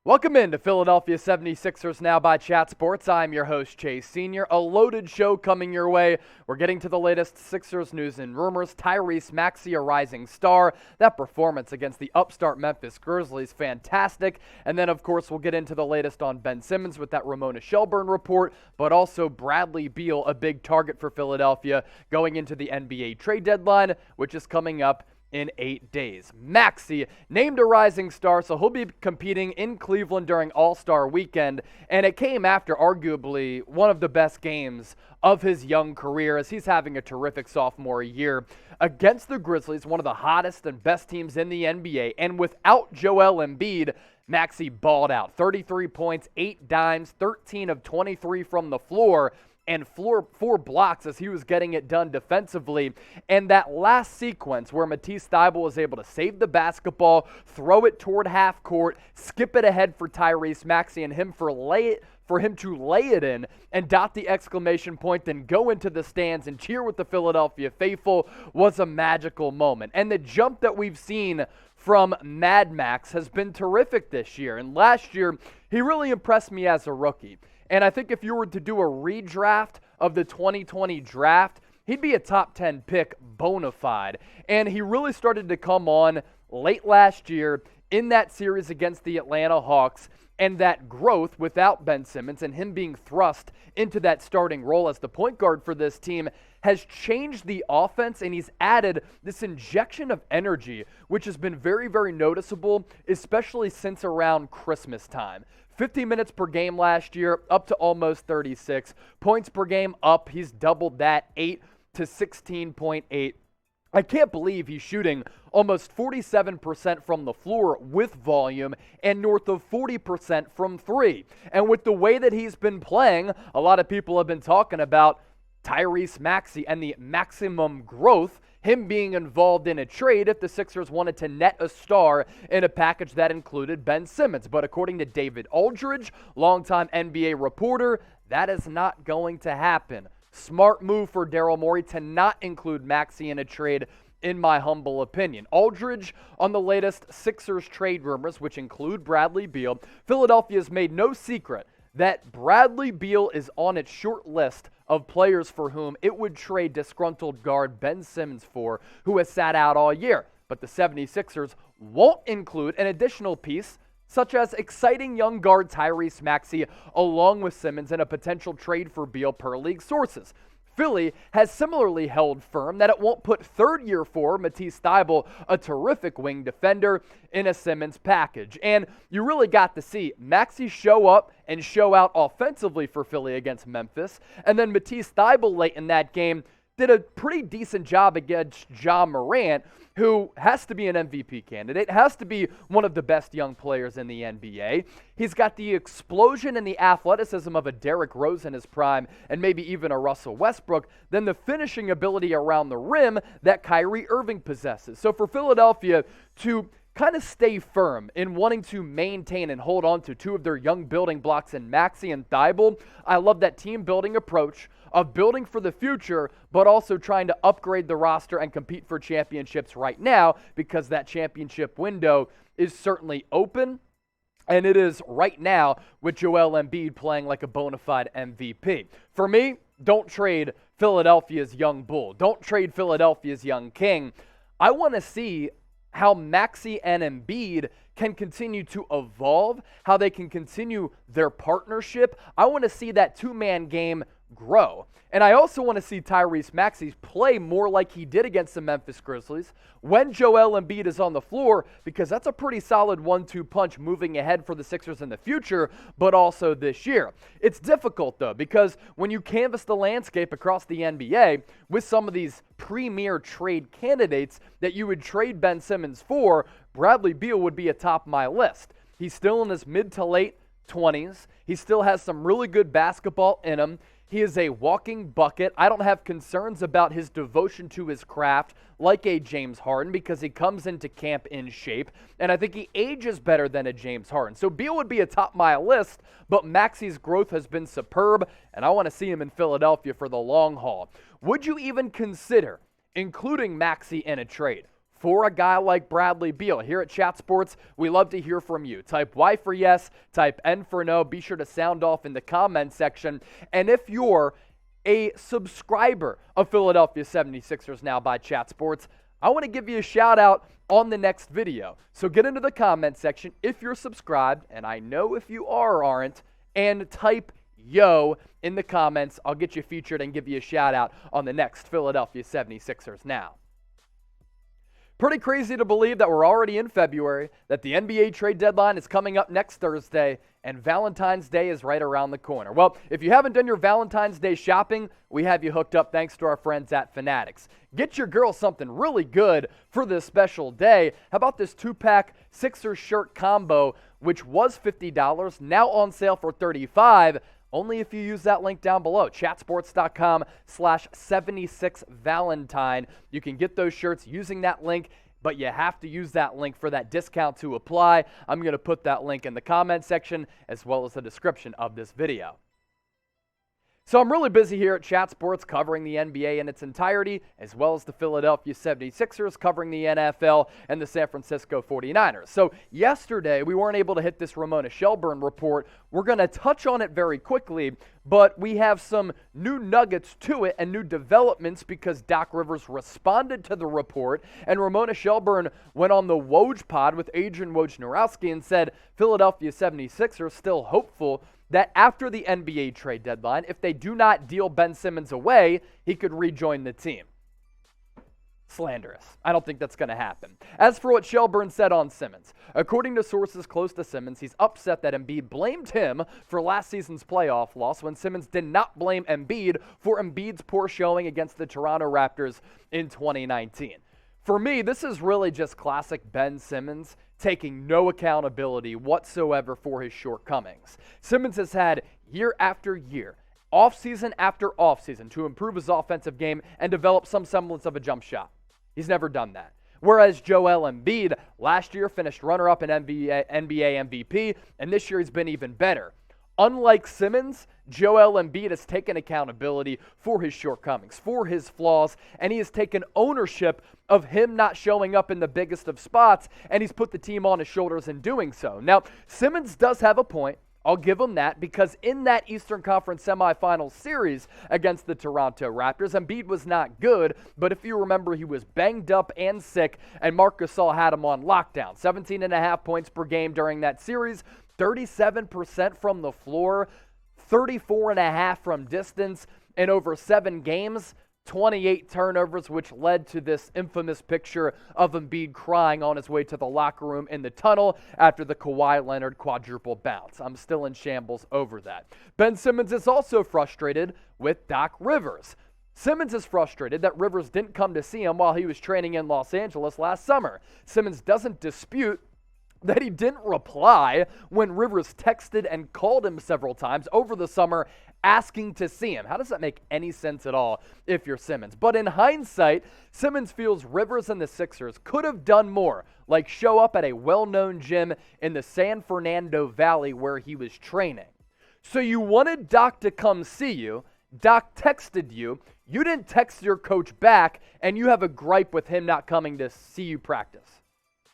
Welcome in to Philadelphia 76ers Now by Chat Sports. I'm your host, Chase Sr. A loaded show coming your way. We're getting to the latest Sixers news and rumors. Tyrese Maxey, a rising star. That performance against the upstart Memphis Grizzlies, fantastic. And then, of course, we'll get into the latest on Ben Simmons with that Ramona Shelburne report, but also Bradley Beal, a big target for Philadelphia going into the NBA trade deadline, which is coming up in 8 days. Maxey, named a rising star, so he'll be competing in Cleveland during All-Star Weekend, and it came after arguably one of the best games of his young career as he's having a terrific sophomore year against the Grizzlies, one of the hottest and best teams in the NBA, and without Joel Embiid, Maxey balled out. 33 points, 8 dimes, 13 of 23 from the floor, and four blocks as he was getting it done defensively. And that last sequence where Matisse Thybulle was able to save the basketball, throw it toward half court, skip it ahead for Tyrese Maxey, and for him to lay it in and dot the exclamation point, then go into the stands and cheer with the Philadelphia faithful was a magical moment. And the jump that we've seen from Mad Max has been terrific this year. And last year, he really impressed me as a rookie. And I think if you were to do a redraft of the 2020 draft, he'd be a top 10 pick bona fide. And he really started to come on late last year in that series against the Atlanta Hawks, and that growth without Ben Simmons and him being thrust into that starting role as the point guard for this team has changed the offense, and he's added this injection of energy, which has been very, very noticeable, especially since around Christmas time. 50 minutes per game last year, up to almost 36. Points per game up, he's doubled that, 8 to 16.8. I can't believe he's shooting almost 47% from the floor with volume and north of 40% from three. And with the way that he's been playing, a lot of people have been talking about Tyrese Maxey and the maximum growth, him being involved in a trade if the Sixers wanted to net a star in a package that included Ben Simmons. But according to David Aldridge, longtime NBA reporter, that is not going to happen. Smart move for Daryl Morey to not include Maxey in a trade, in my humble opinion. Aldridge on the latest Sixers trade rumors, which include Bradley Beal. Philadelphia has made no secret that Bradley Beal is on its short list of players for whom it would trade disgruntled guard Ben Simmons for, who has sat out all year. But the 76ers won't include an additional piece, such as exciting young guard Tyrese Maxey along with Simmons in a potential trade for Beal per league sources. Philly has similarly held firm that it won't put third-year forward Matisse Thybulle, a terrific wing defender, in a Simmons package. And you really got to see Maxey show up and show out offensively for Philly against Memphis. And then Matisse Thybulle late in that game did a pretty decent job against Ja Morant, who has to be an MVP candidate, has to be one of the best young players in the NBA. He's got the explosion and the athleticism of a Derrick Rose in his prime, and maybe even a Russell Westbrook, then the finishing ability around the rim that Kyrie Irving possesses. So for Philadelphia to kind of stay firm in wanting to maintain and hold on to two of their young building blocks in Maxey and Thybulle, I love that team building approach of building for the future, but also trying to upgrade the roster and compete for championships right now, because that championship window is certainly open, and it is right now with Joel Embiid playing like a bona fide MVP. For me, don't trade Philadelphia's young bull. Don't trade Philadelphia's young king. I want to see how Maxey and Embiid can continue to evolve, how they can continue their partnership. I want to see that two-man game grow. And I also want to see Tyrese Maxey play more like he did against the Memphis Grizzlies when Joel Embiid is on the floor, because that's a pretty solid 1-2 punch moving ahead for the Sixers in the future, but also this year. It's difficult, though, because when you canvass the landscape across the NBA with some of these premier trade candidates that you would trade Ben Simmons for, Bradley Beal would be atop my list. He's still in his mid to late 20s. He still has some really good basketball in him. He is a walking bucket. I don't have concerns about his devotion to his craft like a James Harden, because he comes into camp in shape, and I think he ages better than a James Harden. So Beal would be atop my list, but Maxey's growth has been superb, and I want to see him in Philadelphia for the long haul. Would you even consider including Maxey in a trade for a guy like Bradley Beal. Here at Chat Sports, we love to hear from you. Type Y for yes, type N for no. Be sure to sound off in the comment section. And if you're a subscriber of Philadelphia 76ers Now by Chat Sports, I want to give you a shout out on the next video. So get into the comment section if you're subscribed, and I know if you are or aren't, and type yo in the comments. I'll get you featured and give you a shout out on the next Philadelphia 76ers Now. Pretty crazy to believe that we're already in February, that the NBA trade deadline is coming up next Thursday, and Valentine's Day is right around the corner. Well, if you haven't done your Valentine's Day shopping, we have you hooked up thanks to our friends at Fanatics. Get your girl something really good for this special day. How about this 2-pack Sixers shirt combo, which was $50, now on sale for $35. Only if you use that link down below, chatsports.com/76valentine. You can get those shirts using that link, but you have to use that link for that discount to apply. I'm going to put that link in the comment section as well as the description of this video. So I'm really busy here at Chat Sports covering the NBA in its entirety, as well as the Philadelphia 76ers covering the NFL and the San Francisco 49ers. So yesterday, we weren't able to hit this Ramona Shelburne report. We're going to touch on it very quickly, but we have some new nuggets to it and new developments because Doc Rivers responded to the report, and Ramona Shelburne went on the Woj pod with Adrian Wojnarowski and said Philadelphia 76ers still hopeful that after the NBA trade deadline, if they do not deal Ben Simmons away, he could rejoin the team. Slanderous. I don't think that's going to happen. As for what Shelburne said on Simmons, according to sources close to Simmons, he's upset that Embiid blamed him for last season's playoff loss when Simmons did not blame Embiid for Embiid's poor showing against the Toronto Raptors in 2019. For me, this is really just classic Ben Simmons taking no accountability whatsoever for his shortcomings. Simmons has had year after year, offseason after offseason, to improve his offensive game and develop some semblance of a jump shot. He's never done that. Whereas Joel Embiid last year finished runner-up in NBA MVP, and this year he's been even better. Unlike Simmons, Joel Embiid has taken accountability for his shortcomings, for his flaws, and he has taken ownership of him not showing up in the biggest of spots, and he's put the team on his shoulders in doing so. Now, Simmons does have a point. I'll give him that, because in that Eastern Conference semifinal series against the Toronto Raptors, Embiid was not good, but if you remember, he was banged up and sick, and Marc Gasol had him on lockdown. 17.5 points per game during that series, 37% from the floor, 34.5 from distance, in over 7 games, 28 turnovers, which led to this infamous picture of Embiid crying on his way to the locker room in the tunnel after the Kawhi Leonard quadruple bounce. I'm still in shambles over that. Ben Simmons is also frustrated with Doc Rivers. Simmons is frustrated that Rivers didn't come to see him while he was training in Los Angeles last summer. Simmons doesn't dispute that he didn't reply when Rivers texted and called him several times over the summer asking to see him. How does that make any sense at all if you're Simmons? But in hindsight, Simmons feels Rivers and the Sixers could have done more, like show up at a well-known gym in the San Fernando Valley where he was training. So you wanted Doc to come see you. Doc texted you. You didn't text your coach back, and you have a gripe with him not coming to see you practice.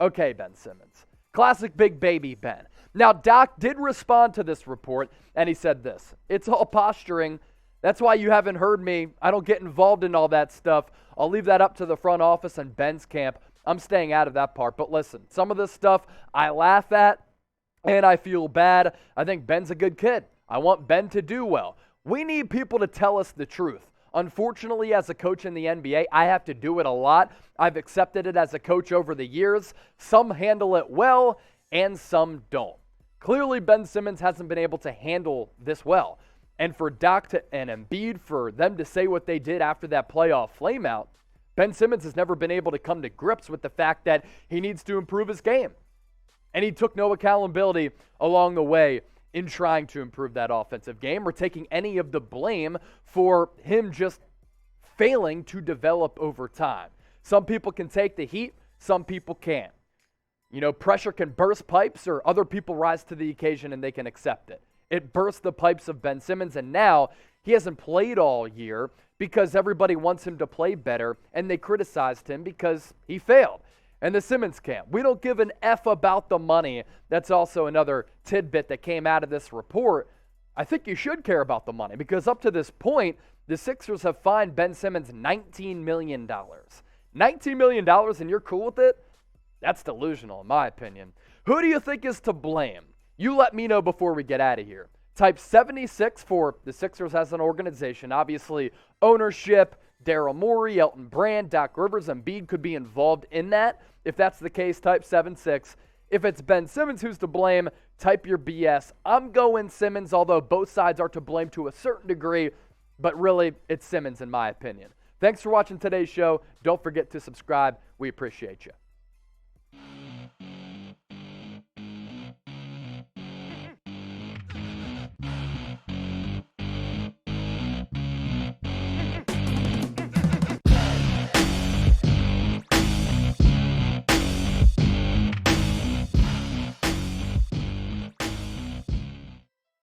Okay, Ben Simmons. Classic big baby Ben. Now, Doc did respond to this report, and he said this: "It's all posturing. That's why you haven't heard me. I don't get involved in all that stuff. I'll leave that up to the front office and Ben's camp. I'm staying out of that part. But listen, some of this stuff I laugh at, and I feel bad. I think Ben's a good kid. I want Ben to do well. We need people to tell us the truth. Unfortunately, as a coach in the NBA, I have to do it a lot. I've accepted it as a coach over the years. Some handle it well, and some don't." Clearly, Ben Simmons hasn't been able to handle this well. And for Doc and Embiid, for them to say what they did after that playoff flameout, Ben Simmons has never been able to come to grips with the fact that he needs to improve his game. And he took no accountability along the way in trying to improve that offensive game or taking any of the blame for him just failing to develop over time. Some people can take the heat, some people can't. You know, pressure can burst pipes, or other people rise to the occasion and they can accept it. It burst the pipes of Ben Simmons, and now he hasn't played all year because everybody wants him to play better, and they criticized him because he failed. And the Simmons camp, we don't give an F about the money. That's also another tidbit that came out of this report. I think you should care about the money because up to this point, the Sixers have fined Ben Simmons $19 million. $19 million and you're cool with it? That's delusional in my opinion. Who do you think is to blame? You let me know before we get out of here. Type 76 for the Sixers as an organization. Obviously, ownership, Daryl Morey, Elton Brand, Doc Rivers, and Embiid could be involved in that. If that's the case, type 76. If it's Ben Simmons who's to blame, type your BS. I'm going Simmons, although both sides are to blame to a certain degree, but really, it's Simmons in my opinion. Thanks for watching today's show. Don't forget to subscribe. We appreciate you.